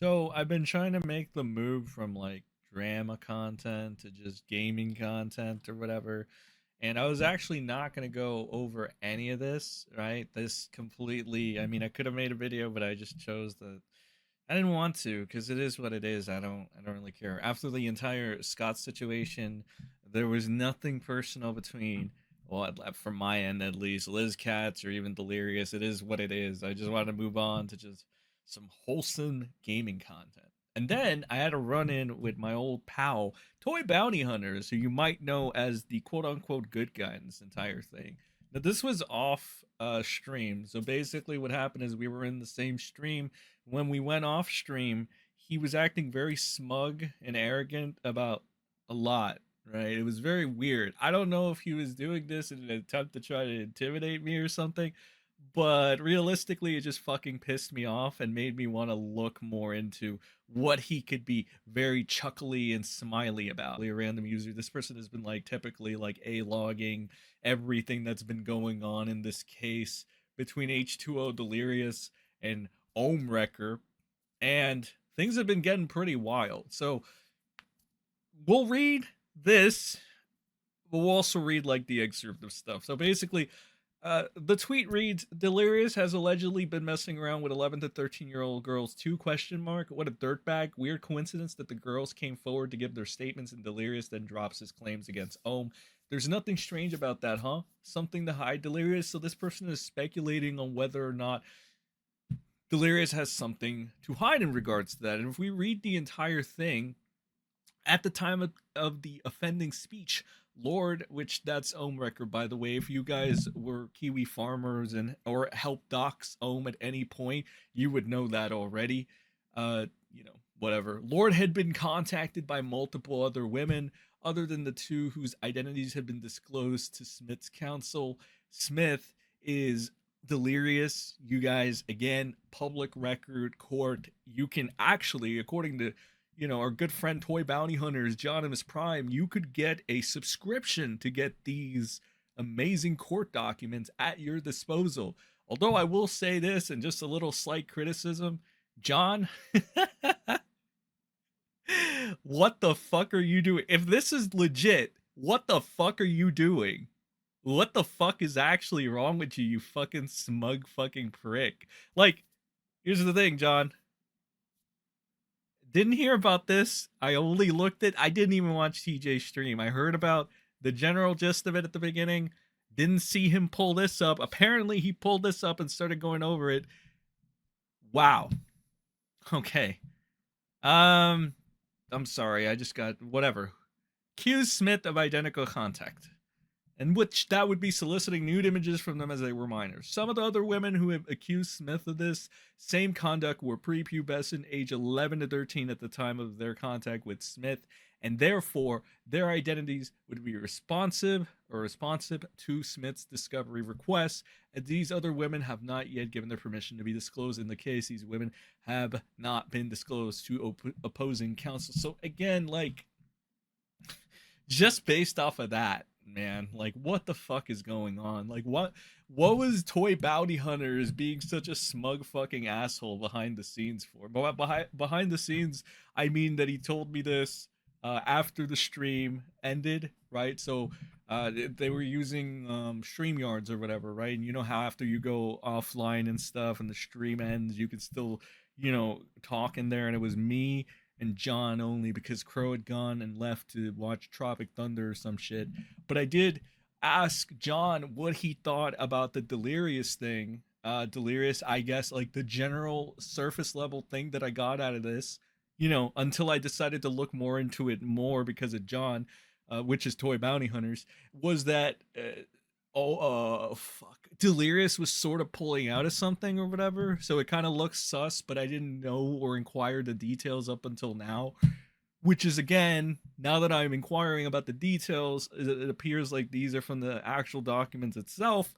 So I've been trying to make the move from like drama content to just gaming content or whatever. And I was actually not going to go over any of this, right? This completely, I mean, I could have made a video, but I just chose the I didn't want to because it is what it is. I don't really care. After the entire Scott situation, there was nothing personal between well, from my end at least, Liz Katz or even Delirious. It is what it is. I just want to move on to just some wholesome gaming content. And then I had a run in with my old pal, Toy Bounty Hunters, who you might know as the quote unquote good guy in this entire thing. Now, this was off stream. So basically, what happened is we were in the same stream. When we went off stream, he was acting very smug and arrogant about a lot, right? It was very weird. I don't know if he was doing this in an attempt to try to intimidate me or something, but realistically, it just fucking pissed me off and made me want to look more into what he could be very chuckly and smiley about. A random user, this person has been like typically like logging everything that's been going on in this case between H2O Delirious and Ohm Wrecker, and things have been getting pretty wild. So we'll read this, but we'll also read like the excerpt of stuff. So basically, the tweet reads: Delirious has allegedly been messing around with 11 to 13-year-old girls too, question mark. What a dirtbag. Weird coincidence that the girls came forward to give their statements and Delirious then drops his claims against Ohm. There's nothing strange about that, huh? Something to hide, Delirious? So this person is speculating on whether or not Delirious has something to hide in regards to that. And if we read the entire thing, at the time of the offending speech, Lord, which that's Ohm record, by the way. If you guys were Kiwi farmers and or helped dox Ohm at any point, you would know that already. Whatever. Lord had been contacted by multiple other women, other than the two whose identities had been disclosed to Smith's counsel. Smith is Delirious. You guys, again, public record court. You can actually, according to our good friend Toy Bounty Hunters, John and Miss Prime, you could get a subscription to get these amazing court documents at your disposal. Although I will say this, and just a little slight criticism, John, what the fuck are you doing? If this is legit, what the fuck are you doing? What the fuck is actually wrong with you, you fucking smug fucking prick? Like, here's the thing, John. Didn't hear about this. I only looked at. I didn't even watch TJ's stream. I heard about the general gist of it at the beginning. Didn't see him pull this up. Apparently, he pulled this up and started going over it. Wow. Okay. I'm sorry. I just got whatever. Accused Smith of identical contact, in which that would be soliciting nude images from them as they were minors. Some of the other women who have accused Smith of this same conduct were prepubescent, age 11 to 13 at the time of their contact with Smith, and therefore their identities would be responsive to Smith's discovery requests, as these other women have not yet given their permission to be disclosed. In the case, these women have not been disclosed to opposing counsel. So again, like, just based off of that, man, like, what the fuck is going on? Like, what was Toy Bounty Hunters being such a smug fucking asshole behind the scenes for? But behind the scenes, I mean that he told me this after the stream ended, right? So they were using StreamYards or whatever, right? And you know how after you go offline and stuff and the stream ends, you can still talk in there. And it was me and John only, because Crow had gone and left to watch Tropic Thunder or some shit. But I did ask John what he thought about the Delirious thing. Delirious, I guess, like the general surface level thing that I got out of this, until I decided to look more into it more because of John, which is Toy Bounty Hunters, was that fuck, Delirious was sort of pulling out of something or whatever, so it kind of looks sus, but I didn't know or inquire the details up until now, which is, again, now that I'm inquiring about the details, it appears like these are from the actual documents itself.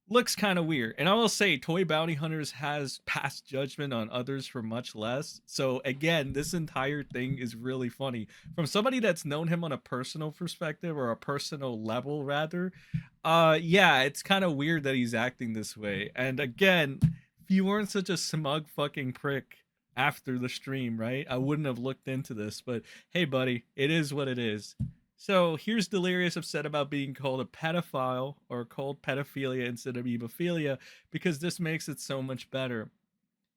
Looks kind of weird. And I will say, Toy Bounty Hunters has passed judgment on others for much less. So again, this entire thing is really funny. From somebody that's known him on a personal perspective, or a personal level rather, yeah, it's kind of weird that he's acting this way. And again, if you weren't such a smug fucking prick after the stream, right? I wouldn't have looked into this, but hey, buddy, it is what it is. So here's Delirious upset about being called a pedophile or called pedophilia instead of ebophilia because this makes it so much better.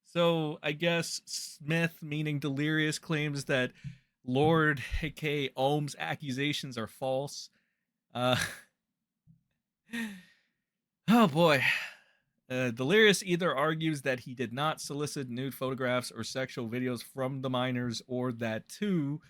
So I guess Smith, meaning Delirious, claims that Lord, aka Ohm's accusations are false. Uh, oh boy. Delirious either argues that he did not solicit nude photographs or sexual videos from the minors, or that two,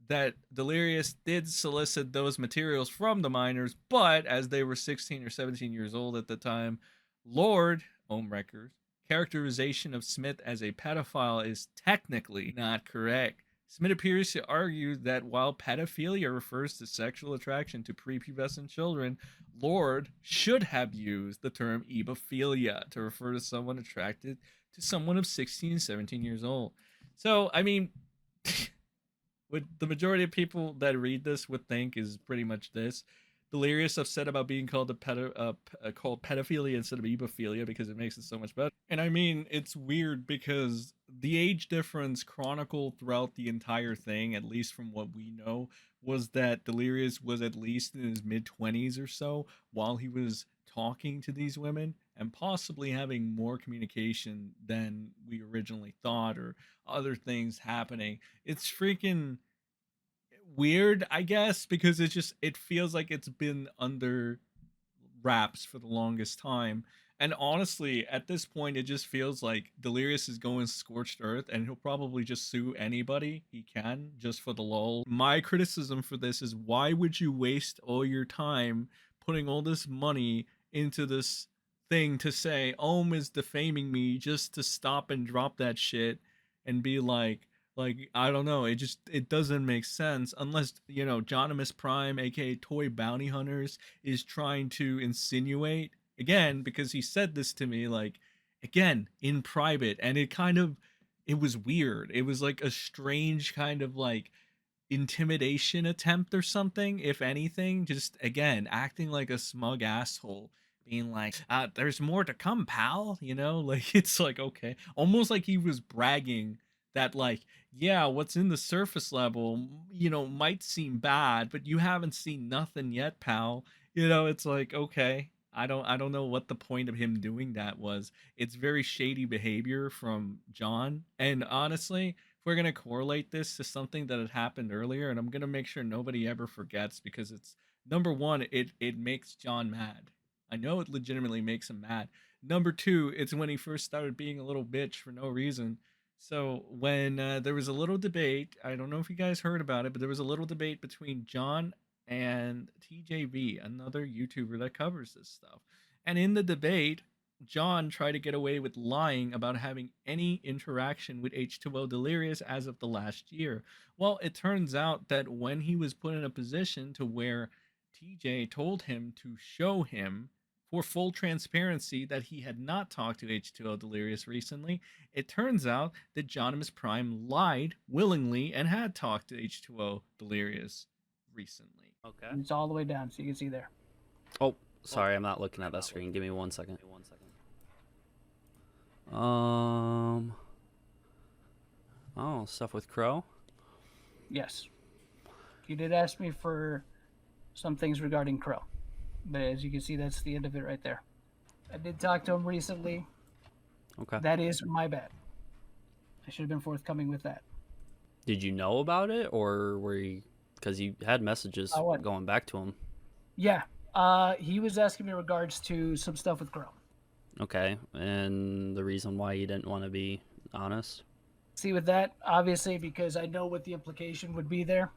that Delirious did solicit those materials from the minors, but as they were 16 or 17 years old at the time, Lord, Ohm Records, characterization of Smith as a pedophile is technically not correct. Smith appears to argue that while pedophilia refers to sexual attraction to prepubescent children, Lord should have used the term ebophilia to refer to someone attracted to someone of 16, 17 years old. So, I mean, what the majority of people that read this would think is pretty much this. Delirious upset about being called called pedophilia instead of ebophilia because it makes it so much better. And I mean, it's weird because the age difference chronicled throughout the entire thing, at least from what we know, was that Delirious was at least in his mid-20s or so while he was talking to these women and possibly having more communication than we originally thought or other things happening. It's freaking weird, I guess, because it feels like it's been under wraps for the longest time. And honestly, at this point, it just feels like Delirious is going scorched earth, and he'll probably just sue anybody he can just for the lull. My criticism for this is, why would you waste all your time putting all this money into this thing to say Ohm is defaming me just to stop and drop that shit and be like, I don't know, it doesn't make sense unless, Jonimus Prime, aka Toy Bounty Hunters, is trying to insinuate again, because he said this to me like again in private, and it was weird. It was like a strange kind of like intimidation attempt or something, if anything, just again acting like a smug asshole, being like, there's more to come, pal, like it's like, okay, almost like he was bragging that, like, yeah, what's in the surface level, might seem bad, but you haven't seen nothing yet, pal. It's like, okay, I don't know what the point of him doing that was. It's very shady behavior from John, and honestly, we're going to correlate this to something that had happened earlier, and I'm going to make sure nobody ever forgets, because it's number one, it makes John mad. I know it legitimately makes him mad. Number two, it's when he first started being a little bitch for no reason. So when there was a little debate, I don't know if you guys heard about it, but there was a little debate between John and TJV, another YouTuber that covers this stuff. And in the debate, John tried to get away with lying about having any interaction with H2O Delirious as of the last year. Well, it turns out that when he was put in a position to where TJ told him to show him for full transparency that he had not talked to H2O Delirious recently, it turns out that Jonimus Prime lied willingly and had talked to H2O Delirious recently. Okay. It's all the way down, so you can see there. Oh, sorry, I'm not looking at that screen. Give me 1 second. Oh, stuff with Crow? Yes. You did ask me for some things regarding Crow. But as you can see, that's the end of it right there. I did talk to him recently. Okay. That is my bad. I should have been forthcoming with that. Did you know about it, or were you... Because you had messages going back to him. Yeah. He was asking me in regards to some stuff with Crow. Okay. And the reason why you didn't want to be honest? See, with that, obviously, because I know what the implication would be there.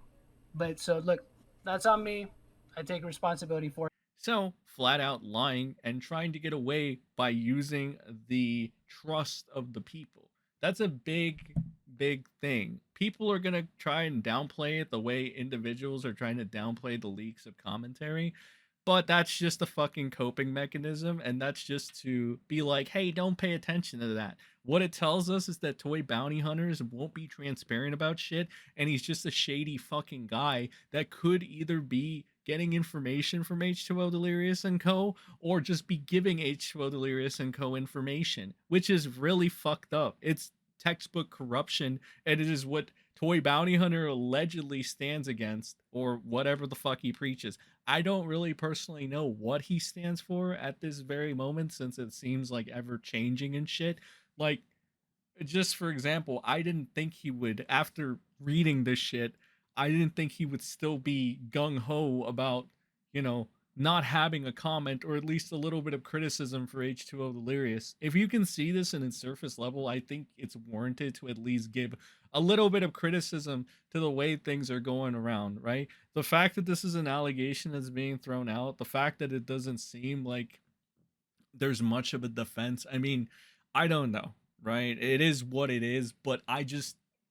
But so, look, that's on me. I take responsibility for it. So, flat out lying and trying to get away by using the trust of the people. That's a big thing. People are going to try and downplay it the way individuals are trying to downplay the leaks of commentary. But that's just a fucking coping mechanism, and that's just to be like, hey, don't pay attention to that. What it tells us is that Toy Bounty Hunters won't be transparent about shit, and he's just a shady fucking guy that could either be getting information from H2O Delirious and Co., or just be giving H2O Delirious and Co. information, which is really fucked up. It's textbook corruption, and it is what Toy Bounty Hunter allegedly stands against, or whatever the fuck he preaches. I don't really personally know what he stands for at this very moment, since it seems like ever changing and shit. Like, just for example, I didn't think he would, after reading this shit, I didn't think he would still be gung ho about, you know, not having a comment or at least a little bit of criticism for H2O Delirious. If you can see this in its surface level, I think it's warranted to at least give a little bit of criticism to the way things are going around, right? The fact that this is an allegation that's being thrown out, the fact that it doesn't seem like there's much of a defense. I mean, I don't know, right? It is what it is, but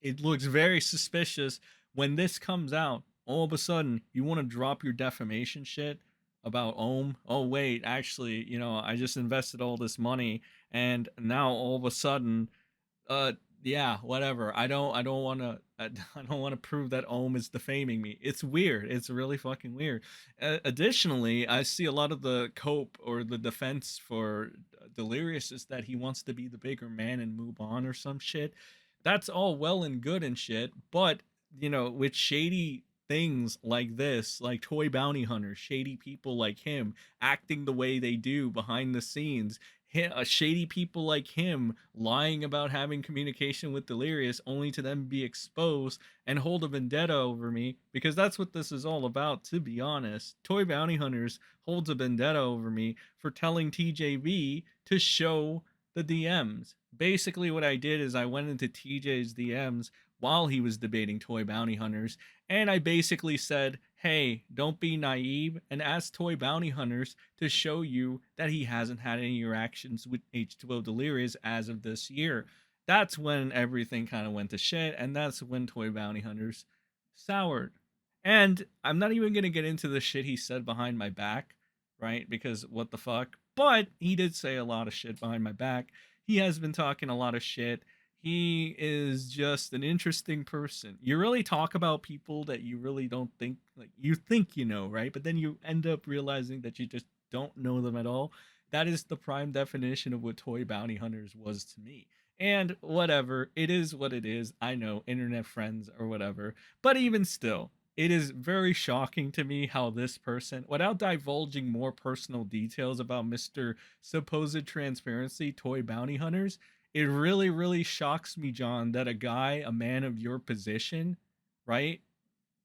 it looks very suspicious when this comes out. All of a sudden, you want to drop your defamation shit about Ohm. Oh, wait, actually, I just invested all this money, and now all of a sudden, uh yeah, whatever, I don't want to I don't want to prove that Ohm is defaming me. It's weird, it's really fucking weird. Additionally, I see a lot of the cope or the defense for Delirious is that he wants to be the bigger man and move on or some shit. That's all well and good and shit, but with shady things like this, like toy bounty hunters, shady people like him acting the way they do behind the scenes, shady people like him lying about having communication with Delirious only to then be exposed and hold a vendetta over me, because that's what this is all about, to be honest. Toy Bounty Hunters holds a vendetta over me for telling TJV to show the DMs. Basically, what I did is I went into TJ's DMs while he was debating Toy Bounty Hunters, and I basically said, hey, don't be naive and ask Toy Bounty Hunters to show you that he hasn't had any interactions with H2O Delirious as of this year. That's when everything kind of went to shit, and that's when Toy Bounty Hunters soured. And I'm not even going to get into the shit he said behind my back, right? Because what the fuck? But he did say a lot of shit behind my back. He has been talking a lot of shit. He is just an interesting person. You really talk about people that you really don't think, like, you think you know, right? But then you end up realizing that you just don't know them at all. That is the prime definition of what Toy Bounty Hunters was to me. And whatever, it is what it is. I know, internet friends or whatever. But even still, it is very shocking to me how this person, without divulging more personal details about Mr. Supposed Transparency, Toy Bounty Hunters, it really, really shocks me, John, that a man of your position, right?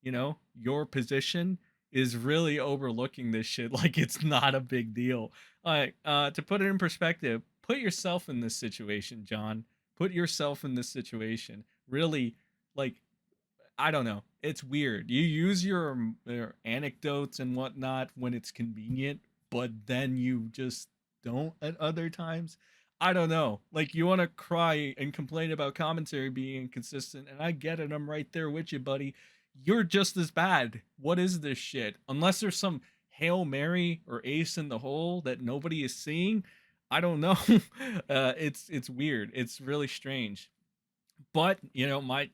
Your position is really overlooking this shit like it's not a big deal. Like, to put it in perspective, put yourself in this situation, John. Put yourself in this situation. Really, like, I don't know. It's weird. You use your anecdotes and whatnot when it's convenient, but then you just don't at other times. I don't know. Like, you want to cry and complain about commentary being inconsistent, and I get it. I'm right there with you, buddy. You're just as bad. What is this shit? Unless there's some Hail Mary or ace in the hole that nobody is seeing, I don't know. It's weird. It's really strange. But my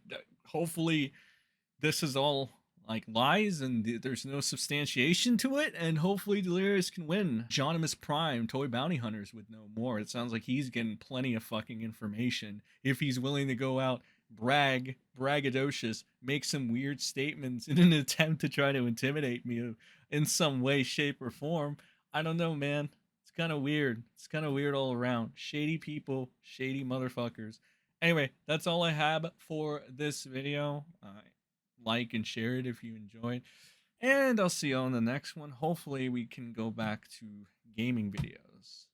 hopefully this is all like lies and there's no substantiation to it, and hopefully Delirious can win. Anonymous Prime, Toy Bounty Hunters would know more. It sounds like he's getting plenty of fucking information if he's willing to go out, braggadocious, make some weird statements in an attempt to try to intimidate me in some way, shape, or form. I don't know, man. It's kind of weird. It's kind of weird all around. Shady people, shady motherfuckers. Anyway, that's all I have for this video. Like and share it if you enjoyed, and I'll see you on the next one. Hopefully we can go back to gaming videos.